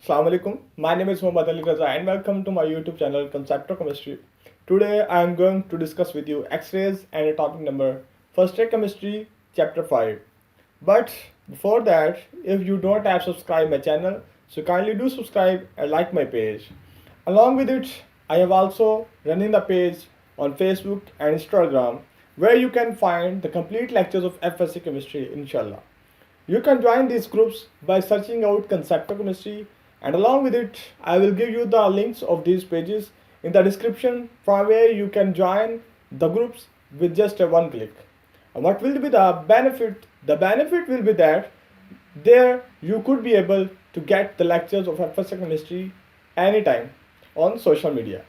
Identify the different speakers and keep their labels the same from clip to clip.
Speaker 1: Assalamu alaikum. My name is Mohammad Ali Raza and welcome to my YouTube channel Concept of Chemistry. Today I am going to discuss with you X-rays and atomic number, first year chemistry, chapter 5. But before that, if you don't have subscribed my channel, so kindly do subscribe and like my page. Along with it, I have also running the page on Facebook and Instagram where you can find the complete lectures of FSC chemistry inshallah. You can join these groups by searching out Concept of Chemistry, and along with it, I will give you the links of these pages in the description from where you can join the groups with just a one click. And what will be the benefit? The benefit will be that there you could be able to get the lectures of FSC Chemistry anytime on social media.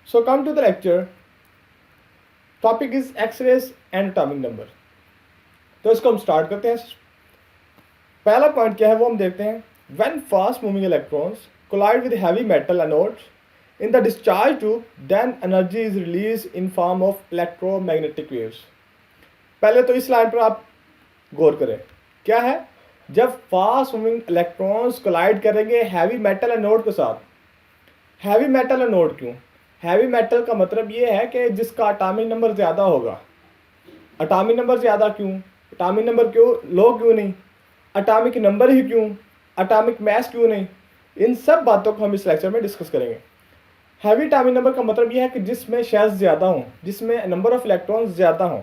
Speaker 1: So come to the lecture. Topic is X-rays and atomic number. तो इसको हम start करते हैं. पहला point क्या है वो हम देखते हैं. When fast moving electrons collide with heavy metal anodes in the discharge tube, then energy is released in form of electromagnetic waves. पहले तो इस लाइन पर आप गौर करें. क्या है? जब फास्ट मूविंग इलेक्ट्रॉन्स कोलाइड करेंगे हैवी मेटल एनोड के साथ. हैवी मेटल एनोड क्यों? हैवी मेटल का मतलब ये है कि जिसका एटॉमिक नंबर ज़्यादा होगा. एटॉमिक नंबर ज़्यादा क्यों? एटॉमिक नंबर क्यों लो क्यों नहीं? एटॉमिक नंबर ही क्यों? एटॉमिक मास क्यों नहीं? इन सब बातों को हम इस लेक्चर में डिस्कस करेंगे. हैवी एटॉमिक नंबर का मतलब यह है कि जिसमें शेल्स ज़्यादा हों, जिसमें नंबर ऑफ इलेक्ट्रॉन्स ज़्यादा हों.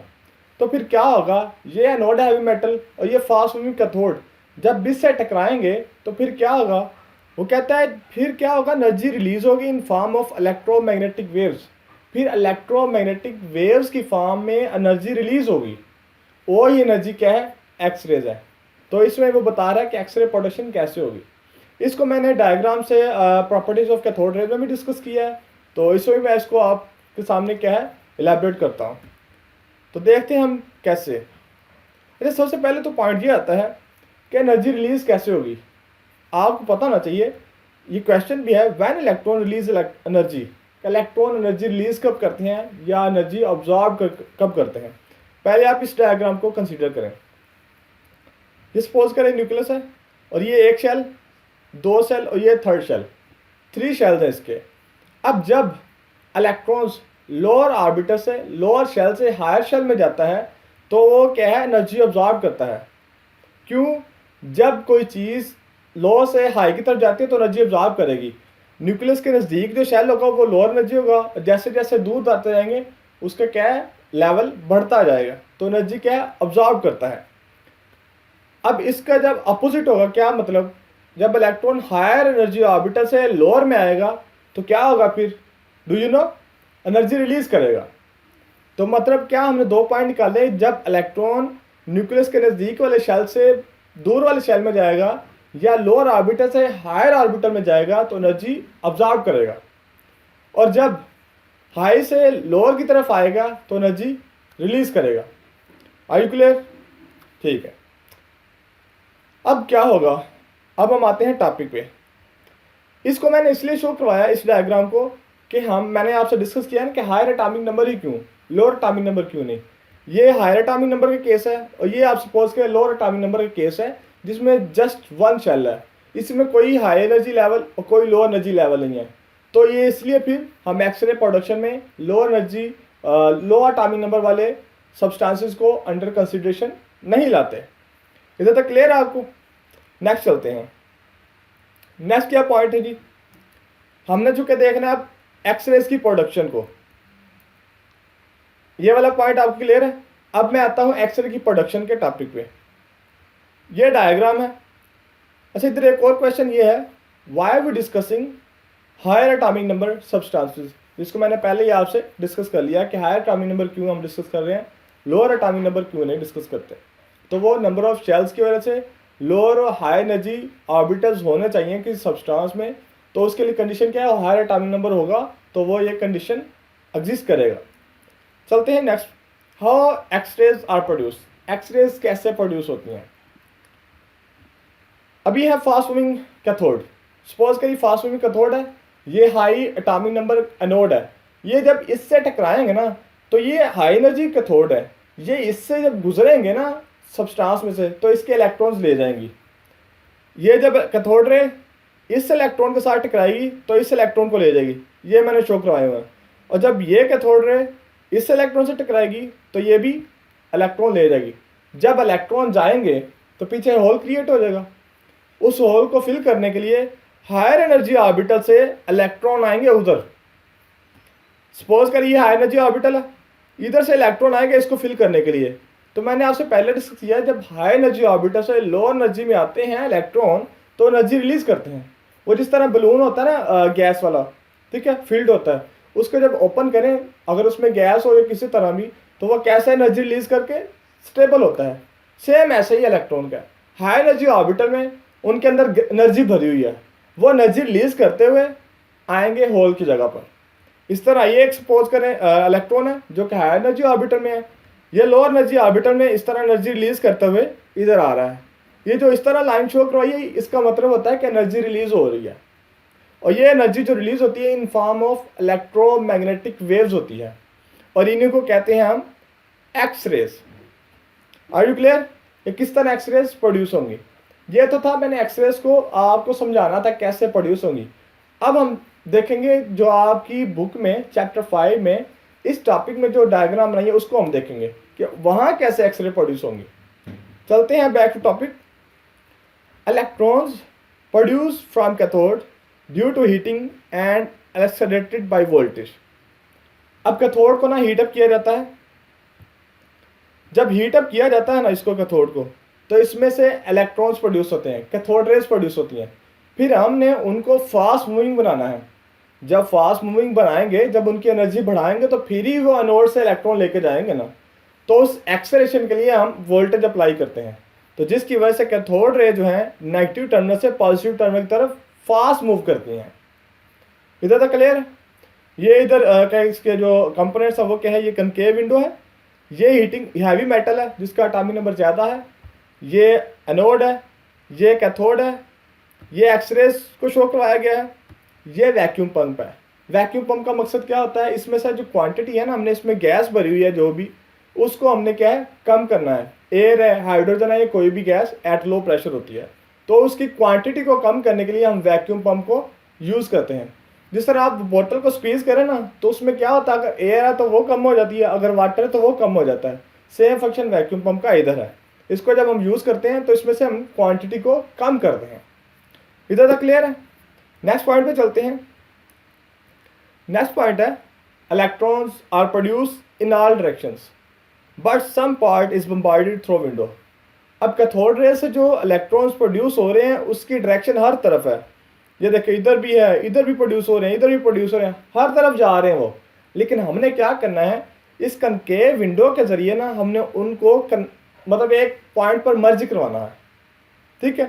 Speaker 1: तो फिर क्या होगा? ये एनोड है हैवी मेटल और ये फास्ट मूविंग कैथोड जब इससे टकराएंगे तो फिर क्या होगा? वो कहता है फिर क्या होगा? एनर्जी रिलीज होगी इन फॉर्म ऑफ इलेक्ट्रोमैग्नेटिक वेव्स. फिर इलेक्ट्रोमैग्नेटिक वेव्स की फॉर्म में एनर्जी रिलीज होगी. वो ही एनर्जी क्या है? एक्सरेज है. तो इसमें वो बता रहा है कि एक्सरे प्रोडक्शन कैसे होगी. इसको मैंने डायग्राम से प्रॉपर्टीज ऑफ कैथोड रेज में भी डिस्कस किया है. तो इसमें मैं इसको आपके सामने क्या है इलेबोरेट करता हूँ. तो देखते हैं हम कैसे. सबसे पहले तो पॉइंट ये आता है कि एनर्जी रिलीज कैसे होगी. आपको पता होना चाहिए. ये क्वेश्चन भी है. When electron release energy, electron energy release कब करते हैं या एनर्जी ऑब्जॉर्व कब करते हैं. पहले आप इस डायग्राम को कंसीडर करें. ये सपोज करें न्यूक्लियस है और ये एक शेल, दो शेल और ये थर्ड शेल. 3 शेल्स हैं इसके. अब जब इलेक्ट्रॉन्स लोअर ऑर्बिटर से, लोअर शेल से हायर शेल में जाता है तो वो क्या है? एनर्जी ऑब्जॉर्व करता है. क्यों? जब कोई चीज़ लो से हाई की तरफ जाती है तो एनर्जी ऑब्जॉर्व करेगी. न्यूक्लियस के नज़दीक जो शेल होगा वो लोअर एनर्जी होगा. जैसे जैसे दूर जाते जाएंगे उसका क्या है? लेवल बढ़ता जाएगा. तो एनर्जी क्या है? ऑब्जॉर्व करता है. अब इसका जब अपोजिट होगा, क्या मतलब? जब इलेक्ट्रॉन हायर एनर्जी ऑर्बिटल से लोअर में आएगा तो क्या होगा फिर? Do you know? Energy release करेगा. तो मतलब क्या? हमने 2 पॉइंट निकाले. जब इलेक्ट्रॉन न्यूक्लियस के नज़दीक वाले शेल से दूर वाले शेल में जाएगा या लोअर ऑर्बिटल से हायर ऑर्बिटल में जाएगा तो एनर्जी ऑब्जॉर्व करेगा. और जब हाई से लोअर की तरफ आएगा तो एनर्जी रिलीज करेगा. Are you clear? ठीक है. अब क्या होगा? अब हम आते हैं टॉपिक पे. इसको मैंने इसलिए शो करवाया इस डायग्राम को कि मैंने आपसे डिस्कस किया है कि हायर एटॉमिक नंबर ही क्यों, लोअर एटॉमिक नंबर क्यों नहीं. ये हायर एटॉमिक नंबर का केस है और ये आप सपोज के लोअर एटॉमिक नंबर का केस है जिसमें जस्ट 1 शेल है. इसमें कोई हाई एनर्जी लेवल और कोई लो एनर्जी लेवल नहीं है. तो ये इसलिए फिर हम एक्सरे प्रोडक्शन में लो एनर्जी, लो एटॉमिक नंबर वाले सब्सटेंसेस को अंडर कंसिडरेशन नहीं लाते. इधर तक क्लियर है आपको? नेक्स्ट चलते हैं. नेक्स्ट क्या पॉइंट है जी? हमने चूंकि देखना है अब एक्सरेज की प्रोडक्शन को. ये वाला पॉइंट आपको क्लियर है. अब मैं आता हूं एक्सरे की प्रोडक्शन के टॉपिक पे. ये डायग्राम है. अच्छा, इधर एक और क्वेश्चन ये है, why are we discussing higher atomic number substances. जिसको मैंने पहले ही आपसे डिस्कस कर लिया कि हायर एटॉमिक नंबर क्यों हम डिस्कस कर रहे हैं, लोअर एटॉमिक नंबर क्यों नहीं डिस्कस करते. तो वो नंबर ऑफ शेल्स की वजह से लोअर और हाई एनर्जी ऑर्बिटल्स होने चाहिए किसी सब्सटेंस में. तो उसके लिए कंडीशन क्या है? हायर एटॉमिक नंबर होगा तो वो ये कंडीशन एग्जिस्ट करेगा. चलते हैं next. How X rays are produce. X rays कैसे प्रोड्यूस होती हैं? अभी है फास्ट मूविंग कैथोड. सपोज करिए फास्ट मूविंग कैथोड है, ये हाई एटॉमिक नंबर एनोड है. ये जब इससे टकराएंगे ना तो ये हाई एनर्जी कैथोड है. ये इससे जब गुजरेंगे ना सब्सटेंस में से तो इसके इलेक्ट्रॉन्स ले जाएंगी. ये जब कैथोड रे इस इलेक्ट्रॉन के साथ टकराएगी तो इस इलेक्ट्रॉन को ले जाएगी, ये मैंने शो करवाए हुए हैं। और जब ये कैथोड रे इस इलेक्ट्रॉन से टकराएगी तो ये भी इलेक्ट्रॉन ले जाएगी। जब इलेक्ट्रॉन जाएंगे तो पीछे होल क्रिएट हो जाएगा। उस होल को फिल करने के लिए हायर एनर्जी ऑर्बिटल से इलेक्ट्रॉन आएंगे उधर। सपोज करिए हाई एनर्जी ऑर्बिटल है, इधर से इलेक्ट्रॉन आएंगे इसको फिल करने के लिए। तो मैंने आपसे पहले डिस्कस किया है, जब हाई एनर्जी ऑर्बिटल से लो एनर्जी में आते हैं इलेक्ट्रॉन तो एनर्जी रिलीज करते हैं। वो जिस तरह बलून होता है ना गैस वाला, ठीक है, फील्ड होता है, उसको जब ओपन करें अगर उसमें गैस हो या किसी तरह भी, तो वह कैसे एनर्जी रिलीज करके स्टेबल होता है। सेम ऐसे ही इलेक्ट्रॉन का हाई एनर्जी ऑर्बिटल में उनके अंदर एनर्जी भरी हुई है, वो एनर्जी रिलीज करते हुए आएंगे होल की जगह पर। इस तरह ये एक सपोज करें इलेक्ट्रॉन है जो कि हाई एनर्जी ऑर्बिटल में है, ये लोअर एनर्जी ऑर्बिटल में इस तरह एनर्जी रिलीज करते हुए इधर आ रहा है। ये जो इस तरह लाइन शो करवाई है इसका मतलब होता है कि एनर्जी रिलीज हो रही है, और ये एनर्जी जो रिलीज होती है in form of electromagnetic waves होती है, और इन्हीं को कहते हैं हम X rays. Are you clear? ये किस तरह एक्स रेज प्रोड्यूस होंगी, ये तो था मैंने एक्स रेज को आपको समझाना था कैसे प्रोड्यूस होंगी। अब हम देखेंगे जो आपकी बुक में चैप्टर 5 में इस टॉपिक में जो डायग्राम बनाई है उसको हम देखेंगे कि वहाँ कैसे एक्सरे प्रोड्यूस होंगी। चलते हैं back to topic. Electrons produce from cathode due to heating and accelerated by voltage. अब कैथोड को ना हीटअप किया जाता है, जब हीटअप किया जाता है ना इसको कैथोड को, तो इसमें से इलेक्ट्रॉन्स प्रोड्यूस होते हैं, कैथोड रेज प्रोड्यूस होती हैं। फिर हमने उनको फास्ट मूविंग बनाना है। जब फास्ट मूविंग बनाएंगे, जब उनकी एनर्जी बढ़ाएंगे तो फिर ही वो एनोड से इलेक्ट्रॉन लेके जाएंगे ना, तो उस एक्सेलरेशन के लिए हम वोल्टेज अप्लाई करते हैं। तो जिसकी वजह से कैथोड रे जो है नेगेटिव टर्मिनल से पॉजिटिव टर्मिनल की तरफ फास्ट मूव करती हैं। इधर तक क्लियर है? ये इधर क्या इसके जो कंपोनेंट्स है वो क्या है, ये कनकेव विंडो है, ये हीटिंग हैवी मेटल है जिसका एटॉमिक नंबर ज़्यादा है, ये एनोड है, ये कैथोड है, ये एक्सरेज को शो करवाया गया है, ये वैक्यूम पंप है। वैक्यूम पंप का मकसद क्या होता है, इसमें से जो क्वांटिटी है ना, हमने इसमें गैस भरी हुई है जो भी, उसको हमने क्या है कम करना है। एयर है, हाइड्रोजन है, ये कोई भी गैस एट लो प्रेशर होती है, तो उसकी क्वांटिटी को कम करने के लिए हम वैक्यूम पंप को यूज़ करते हैं। जिस तरह आप बोतल को स्क्वीज़ करें ना, तो उसमें क्या होता है, अगर एयर है तो वो कम हो जाती है, अगर वाटर है तो वो कम हो जाता है। सेम फंक्शन वैक्यूम पंप का इधर है। इसको जब हम यूज़ करते हैं तो इसमें से हम क्वांटिटी को कम करते हैं। इधर तक क्लियर है? नेक्स्ट पॉइंट पे चलते हैं। नेक्स्ट पॉइंट है electrons are produce in all directions but some part is bombarded through window. अब कैथोड रे से जो इलेक्ट्रॉन्स प्रोड्यूस हो रहे हैं उसकी डायरेक्शन हर तरफ है। ये देखिए इधर भी है, इधर भी प्रोड्यूस हो रहे हैं, इधर भी प्रोड्यूस हो रहे हैं, हर तरफ जा रहे हैं वो। लेकिन हमने क्या करना है, इस कनकेव विंडो के जरिए ना हमने उनको मतलब एक पॉइंट पर मर्ज करवाना है, ठीक है।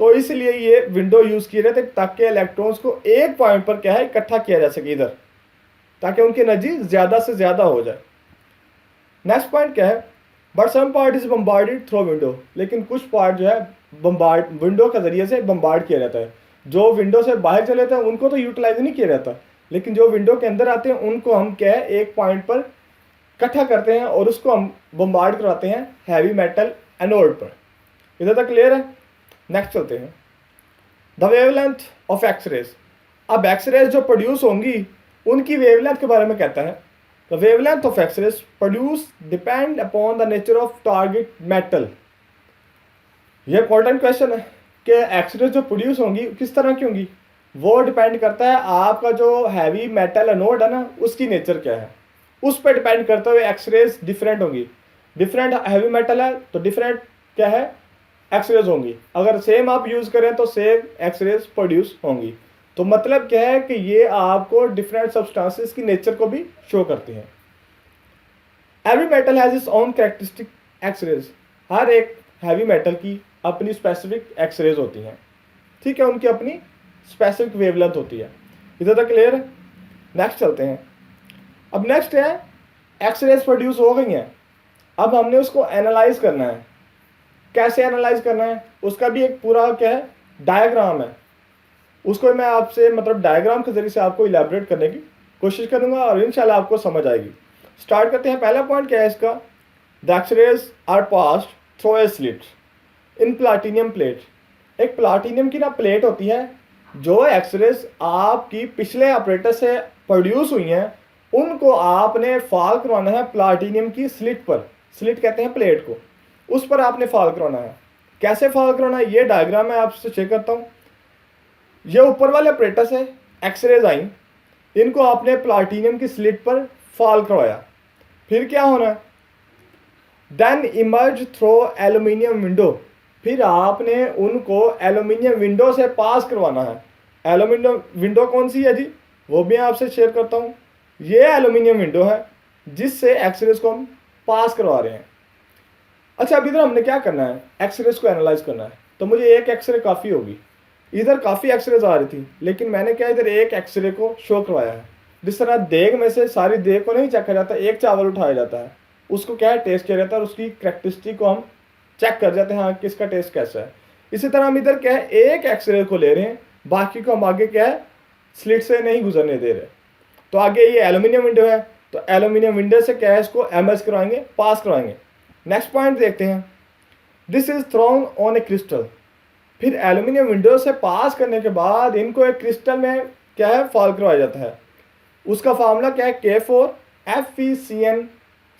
Speaker 1: तो इसलिए ये विंडो यूज़ किए जाते ताकि इलेक्ट्रॉन्स को एक पॉइंट पर क्या है इकट्ठा किया जा सके इधर, ताकि उनकी एनर्जी ज़्यादा से ज़्यादा हो जाए। नेक्स्ट पॉइंट क्या है, but some part is bombarded through window. लेकिन कुछ पार्ट जो है विंडो के जरिए से बम्बार्ड किया जाता है। जो विंडो से बाहर चले जाते हैं उनको तो यूटिलाइज नहीं किया जाता, लेकिन जो विंडो के अंदर आते हैं उनको हम क्या है एक पॉइंट पर इकट्ठा करते हैं और उसको हम बम्बार्ड करवाते हैं हैवी मेटल एनोड पर। इधर तक क्लियर है? नेक्स्ट चलते हैं, द वेवलेंथ ऑफ एक्सरेज। अब एक्सरेज जो प्रोड्यूस होंगी उनकी वेवलेंथ के बारे में कहता है, the wavelength of X rays produce depend upon the nature of target metal. ये इंपॉर्टेंट क्वेश्चन है कि एक्सरेज जो प्रोड्यूस होंगी किस तरह की होंगी, वो डिपेंड करता है आपका जो हैवी मेटल एनोड है ना उसकी नेचर क्या है, उस पर डिपेंड करते हुए एक्सरेज डिफरेंट होंगी। डिफरेंट हैवी मेटल है तो डिफरेंट क्या है एक्सरेज होंगी। अगर सेम आप यूज़ करें तो सेम एक्सरेज प्रोड्यूस होंगी। तो मतलब क्या है कि ये आपको डिफरेंट सब्सटेंसेस की नेचर को भी शो करती हैं। Every metal has its own characteristic X rays. हर एक हैवी मेटल की अपनी स्पेसिफिक एक्सरेज होती हैं, ठीक है, उनकी अपनी स्पेसिफिक वेवलेंथ होती है। इधर तक क्लियर है? नेक्स्ट चलते हैं। अब नेक्स्ट है एक्सरेज प्रोड्यूस हो गई हैं, अब हमने उसको एनालाइज करना है। कैसे एनालाइज करना है उसका भी एक पूरा क्या है डायग्राम है, उसको मैं आपसे मतलब डायग्राम के जरिए से आपको इलेबोरेट करने की कोशिश करूंगा और इंशाल्लाह आपको समझ आएगी। स्टार्ट करते हैं। पहला पॉइंट क्या है इसका, the X rays are passed through a slit in platinum plate. एक प्लाटिनियम की ना प्लेट होती है जो एक्सरेज आपकी पिछले ऑपरेटर से प्रोड्यूस हुई हैं उनको आपने फॉल करवाना है प्लाटिनियम की स्लिट पर। स्लिट कहते हैं प्लेट को, उस पर आपने फॉल करवाना है। कैसे फॉल करवाना है ये डायग्राम मैं आपसे चेक करता हूँ। ये ऊपर वाले ऑपरेटर से एक्सरेज आई, इनको आपने प्लाटिनियम की स्लिट पर फॉल करवाया। फिर क्या होना है, then emerge through aluminium window. फिर आपने उनको एल्यूमिनियम विंडो से पास करवाना है। एल्यूमिनियम विंडो कौन सी है जी, वो भी मैं आपसे शेयर करता हूँ। ये एल्यूमिनियम विंडो है जिससे एक्सरेज को हम पास करवा रहे हैं। अच्छा, अब इधर हमने क्या करना है, एक्सरेज को एनालाइज करना है। तो मुझे एक एक्सरे काफ़ी होगी, इधर काफ़ी एक्सरेज आ रही थी, लेकिन मैंने क्या इधर एक एक्सरे को शो करवाया है। जिस तरह देग में से सारी देग को नहीं चखा जाता, एक चावल उठाया जाता है, उसको क्या है टेस्ट किया जाता है और उसकी करेक्टरिस्टिक को हम चेक कर जाते हैं, हाँ किसका टेस्ट कैसा है। इसी तरह हम इधर क्या है एक एक्सरे को ले रहे हैं, बाकी को हम आगे क्या है स्लिट से नहीं गुजरने दे रहे। तो आगे ये एल्यूमिनियम विंडो है, तो एल्यूमिनियम विंडो से क्या है इसको एमएस करवाएंगे, पास करवाएंगे। नेक्स्ट पॉइंट देखते हैं, this is throne on A crystal. फिर एल्यूमिनियम विंडो से पास करने के बाद इनको एक क्रिस्टल में क्या है फॉल करवाया जाता है। उसका फार्मूला क्या है, K4FeCN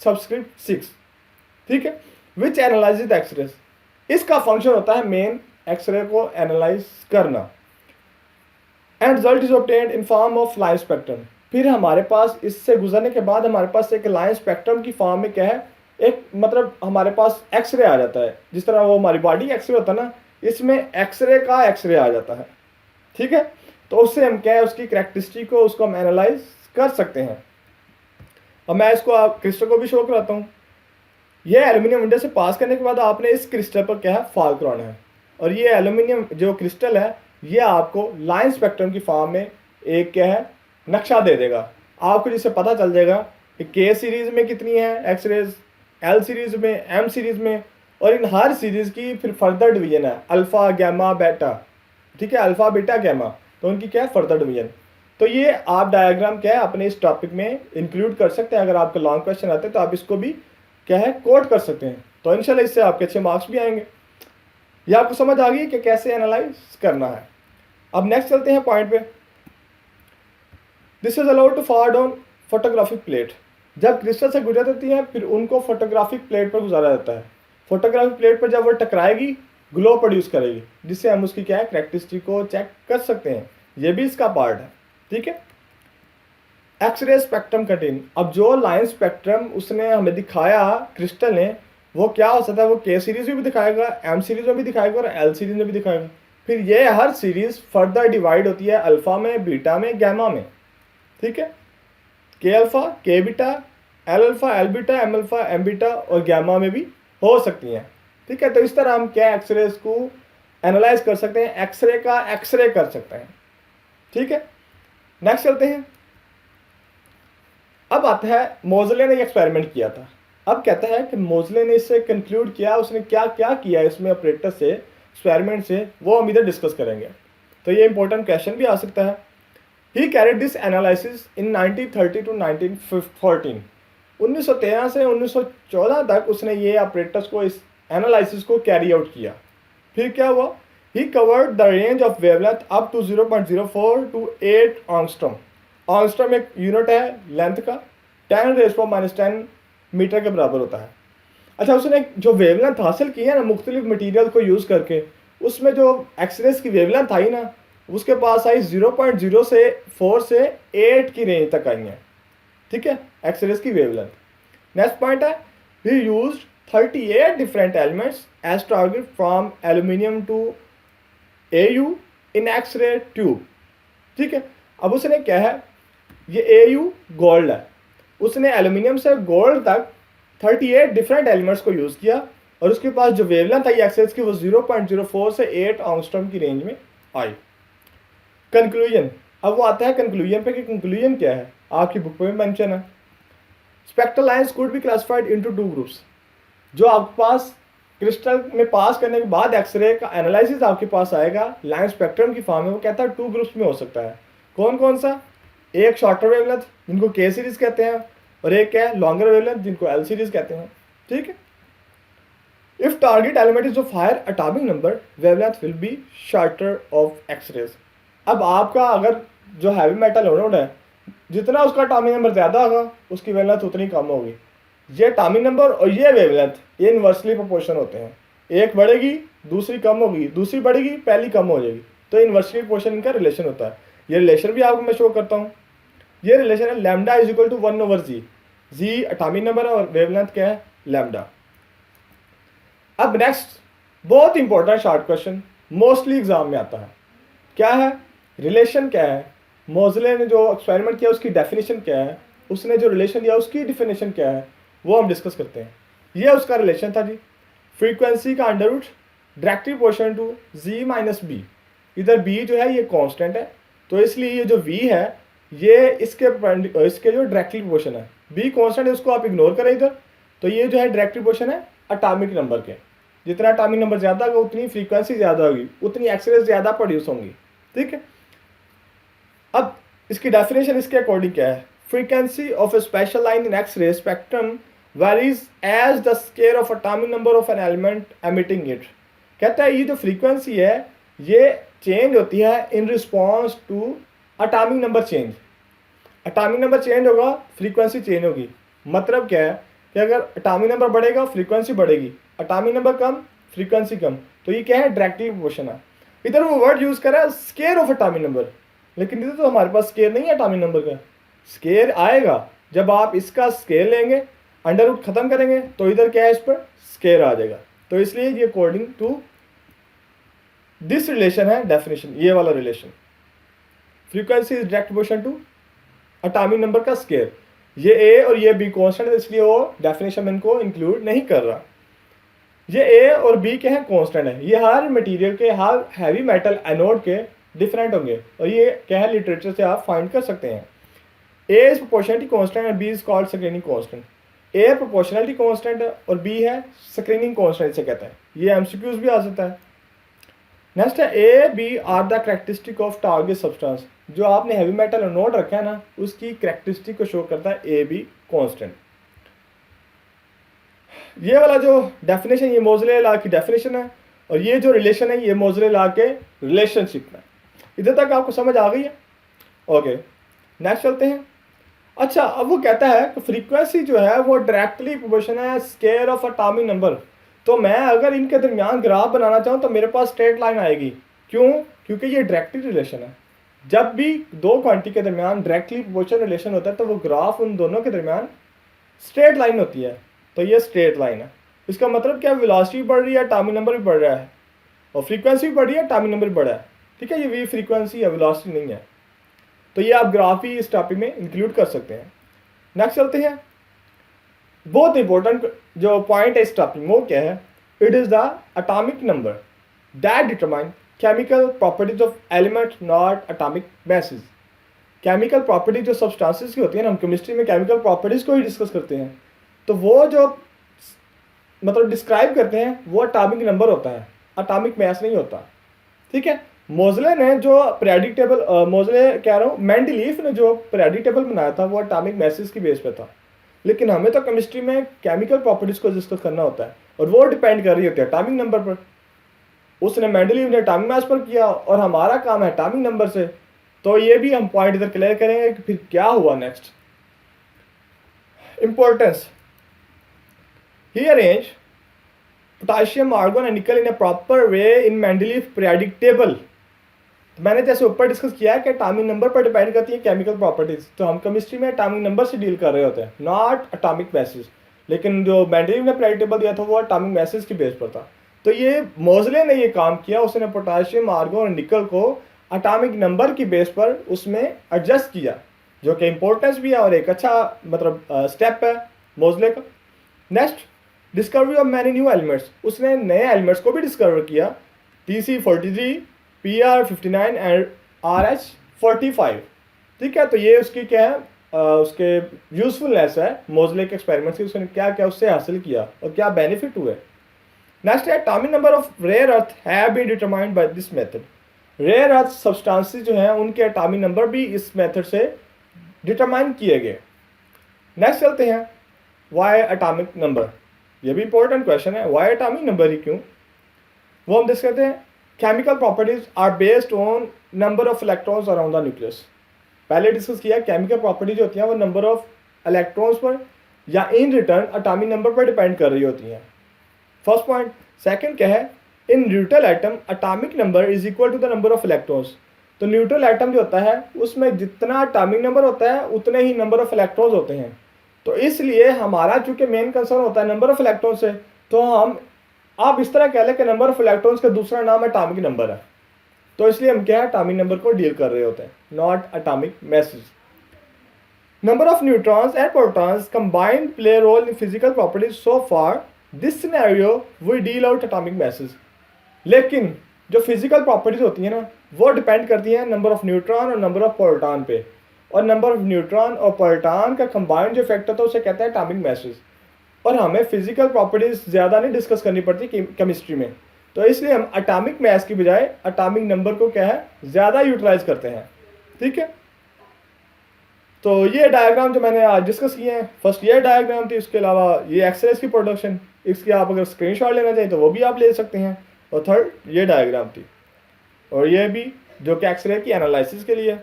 Speaker 1: सबस्क्रिप्ट 6, ठीक है, विच एनालाइज एक्सरेज। इसका फंक्शन होता है मेन एक्सरे को एनालाइज करना। And result is obtained in form of line spectrum. फिर हमारे पास इससे गुजरने के बाद हमारे पास एक लाइन स्पेक्ट्रम की फॉर्म में क्या है, एक मतलब हमारे पास एक्सरे आ जाता है। जिस तरह वो हमारी बॉडी एक्सरे होता है ना, इसमें एक्सरे का एक्सरे आ जाता है, ठीक है। तो उससे हम क्या है उसकी करेक्टरिस्टिक को उसको हम एनालाइज कर सकते हैं। अब मैं इसको आप क्रिस्टल को भी शो कराता हूँ। ये एल्यूमिनियम विंडो से पास करने के बाद आपने इस क्रिस्टल पर क्या है फॉल कराना है, और ये एल्यूमिनियम जो क्रिस्टल है ये आपको लाइन स्पेक्ट्रम की फॉर्म में एक क्या है नक्शा दे देगा आपको, जिससे पता चल जाएगा कि के सीरीज में कितनी है एक्सरेज, एल सीरीज में, एम सीरीज में, और इन हर सीरीज की फिर फर्दर डिवीजन है अल्फा गैमा बेटा, ठीक है, अल्फा बीटा गैमा, तो उनकी क्या है फर्दर डिवीजन। तो ये आप डायग्राम क्या है अपने इस टॉपिक में इंक्लूड कर सकते हैं। अगर आपके लॉन्ग क्वेश्चन आते हैं तो आप इसको भी क्या है कोट कर सकते हैं, तो इंशाल्लाह इससे आपके अच्छे मार्क्स भी आएंगे। ये आपको समझ आ गई कि कैसे एनालाइज करना है। अब नेक्स्ट चलते हैं पॉइंट पे, this is allowed to fall down photographic plate. जब क्रिस्टल से गुजर देती है फिर उनको फोटोग्राफिक प्लेट पर गुजारा जाता है। फोटोग्राफिक प्लेट पर जब वो टकराएगी ग्लो प्रोड्यूस करेगी, जिससे हम उसकी क्या है करेक्टरिस्टिक को चेक कर सकते हैं। ये भी इसका पार्ट है, ठीक है। एक्सरे स्पेक्ट्रम कंटेन, अब जो लाइन स्पेक्ट्रम उसने हमें दिखाया क्रिस्टल ने, वो क्या हो सकता है, वो के सीरीज में भी दिखाएगा, एम सीरीज में भी दिखाएगा और एल सीरीज में भी दिखाएगा। फिर ये हर सीरीज फर्दर डिवाइड होती है अल्फा में, बीटा में, गैमा में, ठीक है। K alpha, K beta, L alpha, L beta, M alpha, M beta और गैमा में भी हो सकती हैं, ठीक है। तो इस तरह हम क्या एक्सरेज को एनालाइज कर सकते हैं, एक्सरे का एक्सरे कर सकते हैं, ठीक है। नेक्स्ट चलते हैं। अब आता है मोजले ने एक्सपेरिमेंट किया था। अब कहता है कि मोजले ने इससे कंक्लूड किया, उसने क्या क्या किया इसमें ऑपरेटर से, एक्सपेरिमेंट से, वो हम इधर डिस्कस करेंगे। तो ये इंपॉर्टेंट क्वेश्चन भी आ सकता है। He carried this analysis in 1930 to 1914। 1913 से 1914 तक उसने ये ऑपरेटर्स को इस एनालिसिस को कैरी आउट किया। फिर क्या हुआ, he covered the range of wavelength up to 0.04 to 8 angstrom. Angstrom एक यूनिट है लेंथ का, 10⁻⁻10 मीटर के बराबर होता है। अच्छा, उसने जो वेवलेंथ हासिल की है ना मुख्तलिफ मटीरियल को यूज़ करके, उसमें जो एक्सरेज की वेवलेंथ आई ना उसके पास आई 0.0 से 4 से 8 की रेंज तक आई है, ठीक है, एक्सरेज की वेवलेंथ। नेक्स्ट पॉइंट है, he used 38 different elements as target from aluminium to AU in X ray tube, ठीक है। अब उसने क्या है, ये AU गोल्ड है, उसने एल्यूमिनियम से गोल्ड तक 38 डिफरेंट एलिमेंट्स को यूज़ किया और उसके पास जो वेवलेंथ आई एक्सरेज की वो 0.04 से 8 एंगस्ट्रॉम की रेंज में आई। कंक्लूजन, अब वो आता है कंक्लूजन पे कि कंक्लूजन क्या है, आपकी बुक में मेंशन है। Spectral lines could be classified into 2 groups. जो आपके पास क्रिस्टल में पास करने के बाद एक्सरे का एनालिसिस आपके पास आएगा लाइन स्पेक्ट्रम की फॉर्म में, वो कहता है 2 ग्रुप्स में हो सकता है। कौन कौन सा, एक शॉर्टर वेवलेंथ जिनको के सीरीज कहते हैं और एक क्या है लॉन्गर वेवलेंथ जिनको एल सीरीज कहते हैं, ठीक है। If target element is of higher atomic number, wavelength will be shorter of X rays. अब आपका अगर जो हैवी मेटल एनोड है, जितना उसका एटॉमिक नंबर ज़्यादा होगा उसकी वेवलेंथ उतनी कम होगी। ये एटॉमिक नंबर और ये वेवलेंथ ये इन्वर्सली प्रोपोर्शन होते हैं, एक बढ़ेगी दूसरी कम होगी, दूसरी बढ़ेगी पहली कम हो जाएगी, तो इन्वर्सली प्रोपोर्शन इनका रिलेशन होता है। ये रिलेशन भी आपको मैं शो करता हूँ। ये रिलेशन है lambda is equal to 1/z। Z atomic number है और वेवलेंथ क्या है, लैम्डा। अब नेक्स्ट बहुत important short question mostly exam में आता है, क्या है, रिलेशन क्या है, मोजले ने जो एक्सपेरिमेंट किया उसकी डेफिनेशन क्या है, उसने जो रिलेशन दिया उसकी डिफिनेशन क्या है, वो हम डिस्कस करते हैं। ये उसका रिलेशन था जी, फ्रीक्वेंसी का under root directly proportional to Z minus B. इधर बी जो है ये कांस्टेंट है, तो इसलिए ये जो वी है ये इसके जो डायरेक्टली प्रोपोर्शन है, बी कांस्टेंट है उसको आप इग्नोर करें इधर, तो ये जो है डायरेक्टली प्रोपोर्शन है एटॉमिक नंबर के। जितना एटॉमिक नंबर ज़्यादा होगा उतनी फ्रीक्वेंसी ज़्यादा होगी, उतनी एक्सरेज ज़्यादा प्रोड्यूस होंगी, ठीक है। अब इसकी डेफिनेशन इसके अकॉर्डिंग क्या है, frequency of a spectral line in X ray spectrum varies as the square of atomic number of an element emitting it. कहता है ये जो फ्रीक्वेंसी है ये चेंज होती है in response to atomic number change. Atomic number change होगा frequency change होगी। मतलब क्या है कि अगर एटॉमिक नंबर बढ़ेगा फ्रीक्वेंसी बढ़ेगी, एटॉमिक नंबर कम फ्रीक्वेंसी कम, तो ये क्या है, डायरेक्टली प्रोपोर्शन है। इधर वो वर्ड यूज करा है स्केयर ऑफ एटॉमिक नंबर, लेकिन इधर तो हमारे पास स्केयर नहीं है एटॉमिक नंबर का। स्केयर आएगा जब आप इसका स्केयर लेंगे, अंडर रूट खत्म करेंगे, तो इधर क्या है, इस पर स्केयर आ जाएगा। तो इसलिए ये अकॉर्डिंग टू दिस रिलेशन है डेफिनेशन, ये वाला relation, frequency is direct proportion to atomic number का स्केयर। ये ए और ये बी कांस्टेंट है, इसलिए वो डेफिनेशन में इनको इंक्लूड नहीं कर रहा। ये ए और बी के हैं कांस्टेंट है, ये हर मटेरियल के, हर हैवी मेटल एनोड के डिफरेंट होंगे, और ये क्या है लिटरेचर से आप फाइंड कर सकते हैं। A is proportionality constant and B is called screening constant. A proportionality constant है और बी है स्क्रीनिंग कांस्टेंट से कहता है। ये एमसीक्यूज भी आ सकता है। नेक्स्ट है A B are the characteristic of target substance. जो आपने हैवी मेटल एनोड रखा है ना उसकी कैरेक्टरिस्टिक को शो करता है ए बी कांस्टेंट। ये वाला जो डेफिनेशन ये मोजले लॉ की डेफिनेशन है, और ये जो रिलेशन है ये मोजले लॉ के रिलेशनशिप में। इधर तक आपको समझ आ गई है? ओके नेक्स्ट चलते हैं। अच्छा अब वो कहता है कि फ्रीक्वेंसी जो है वो डायरेक्टली प्रोपोर्शनल है स्केयर ऑफ एटॉमिक नंबर। तो मैं अगर इनके दरमियान ग्राफ बनाना चाहूँ तो मेरे पास स्ट्रेट लाइन आएगी, क्यों, क्योंकि ये डायरेक्टली रिलेशन है। जब भी दो क्वांटिटी के दरमियान डायरेक्टली प्रोपोर्शनल रिलेशन होता है तो वो ग्राफ उन दोनों के दरमियान स्ट्रेट लाइन होती है, तो ये स्ट्रेट लाइन है। इसका मतलब क्या, वेलोसिटी बढ़ रही है एटॉमिक नंबर भी बढ़ रहा है, और फ्रीक्वेंसी भी बढ़ रही है एटॉमिक नंबर भी बढ़ रहा है, ठीक है। ये वी फ्रीक्वेंसी है, वेलोसिटी नहीं है, तो ये आप ग्राफ ही इस टॉपिक में इंक्लूड कर सकते हैं। नेक्स्ट चलते हैं। बहुत इंपॉर्टेंट जो पॉइंट है इस टॉपिक में वो क्या है, it is the atomic number that determine chemical properties of element not atomic message. Chemical property जो सब्सटेंसेस की होती है ना, हम केमिस्ट्री में केमिकल प्रॉपर्टीज को ही डिस्कस करते हैं, तो वो जो मतलब डिस्क्राइब करते हैं वो एटॉमिक नंबर होता है, एटॉमिक मैस नहीं होता, ठीक है। मोजले ने जो पीरियोडिक टेबल, मोजले कह रहा हूँ, मेंडलीफ ने जो पीरियोडिक टेबल बनाया था वो एटॉमिक मैसेज की बेस पे था, लेकिन हमें तो केमिस्ट्री में केमिकल प्रॉपर्टीज को डिस्कस करना होता है और वो डिपेंड कर रही होती है एटॉमिक नंबर पर। उसने मेंडलीफ ने एटॉमिक मैस पर किया और हमारा काम है एटॉमिक नंबर से। तो ये भी हम पॉइंट इधर क्लियर करेंगे कि फिर क्या हुआ next. Importance, he arrange potassium argon and nickel in a proper way in Mendeleev periodic table. तो मैंने जैसे ऊपर डिस्कस किया है कि एटॉमिक नंबर पर डिपेंड करती है केमिकल प्रॉपर्टीज, तो हम केमिस्ट्री में एटॉमिक नंबर से डील कर रहे होते हैं, नॉट एटॉमिक मैसेज। लेकिन जो मेंडलीफ ने पीरियोडिक टेबल दिया था वो एटॉमिक मैसेज की बेस पर था। तो ये मोजले ने ये काम किया, उसने पोटाशियम आर्गन और निकल को एटॉमिक नंबर की बेस पर उसमें एडजस्ट किया, जो कि इंपॉर्टेंस भी है और एक अच्छा मतलब स्टेप है मोजले का। Next, discovery of many new elements. उसने नए एलिमेंट्स को भी डिस्कवर किया, Tc43, Pr59 एंड RH45, ठीक है। तो ये उसकी क्या है, उसके यूजफुलनेस है मोजले के एक्सपेरिमेंट्स की, उसने क्या क्या उससे हासिल किया और क्या बेनिफिट हुए। नेक्स्ट है, atomic number of rare earth have been determined by this method. Rare earth substances जो हैं उनके एटॉमिक नंबर भी इस मेथड से डिटरमाइन किए गए। नेक्स्ट चलते हैं, वाई एटॉमिक नंबर। ये भी इंपॉर्टेंट क्वेश्चन है, वाई एटॉमिक नंबर ही क्यों, वो हम डिस्कस करते हैं। Chemical properties are based on number of electrons around the nucleus. पहले डिस्कस किया केमिकल प्रॉपर्टी जो होती हैं वो नंबर ऑफ इलेक्ट्रॉन्स पर या इन रिटर्न एटॉमिक नंबर पर डिपेंड कर रही होती हैं। First point. सेकंड क्या है, in neutral atom atomic number is equal to the number of electrons. तो न्यूट्रल एटम जो होता है उसमें जितना एटॉमिक नंबर होता है उतने ही नंबर ऑफ इलेक्ट्रॉन्स होते हैं। तो इसलिए हमारा चूंकि मेन कंसर्न होता है नंबर ऑफ इलेक्ट्रॉन्स से, तो हम आप इस तरह कह लें कि नंबर ऑफ इलेक्ट्रॉन्स का दूसरा नाम एटॉमिक नंबर है। तो इसलिए हम क्या है एटॉमिक नंबर को डील कर रहे होते हैं, not atomic message. Number of neutrons and protons combined play a role in physical properties. So far, this scenario we deal out atomic masses. लेकिन जो फिजिकल प्रॉपर्टीज होती हैं ना वो डिपेंड करती हैं नंबर ऑफ न्यूट्रॉन और नंबर ऑफ प्रोटॉन पे, और नंबर ऑफ न्यूट्रॉन और प्रोटॉन का कंबाइंड जो इफेक्ट होता है उसे कहते हैं एटॉमिक मैसेज। और हमें फिजिकल प्रॉपर्टीज ज़्यादा नहीं डिस्कस करनी पड़ती केमिस्ट्री में, तो इसलिए हम एटॉमिक मैस की बजाय एटॉमिक नंबर को क्या है ज़्यादा यूटिलाइज करते हैं। ठीक है, तो ये डायग्राम जो मैंने आज डिस्कस किए हैं, फर्स्ट ये डायग्राम थी, उसके अलावा ये एक्सरेज की प्रोडक्शन, इसकी आप अगर स्क्रीनशॉट लेना चाहें तो वो भी आप ले सकते हैं, और थर्ड ये डायग्राम थी, और ये भी जो कि एक्सरे की एनालिसिस के लिए।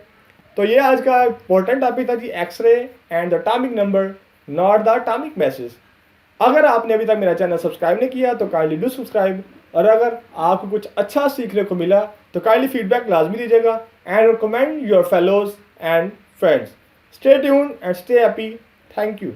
Speaker 1: तो ये आज का इंपॉर्टेंट टॉपिक था जी, X ray and the atomic number not the atomic message. अगर आपने अभी तक मेरा चैनल सब्सक्राइब नहीं किया तो काइंडली डू सब्सक्राइब, और अगर आपको कुछ अच्छा सीखने को मिला तो काइंडली फीडबैक लाजमी दीजिएगा and recommend your fellows and friends. Stay tuned and stay happy. Thank you.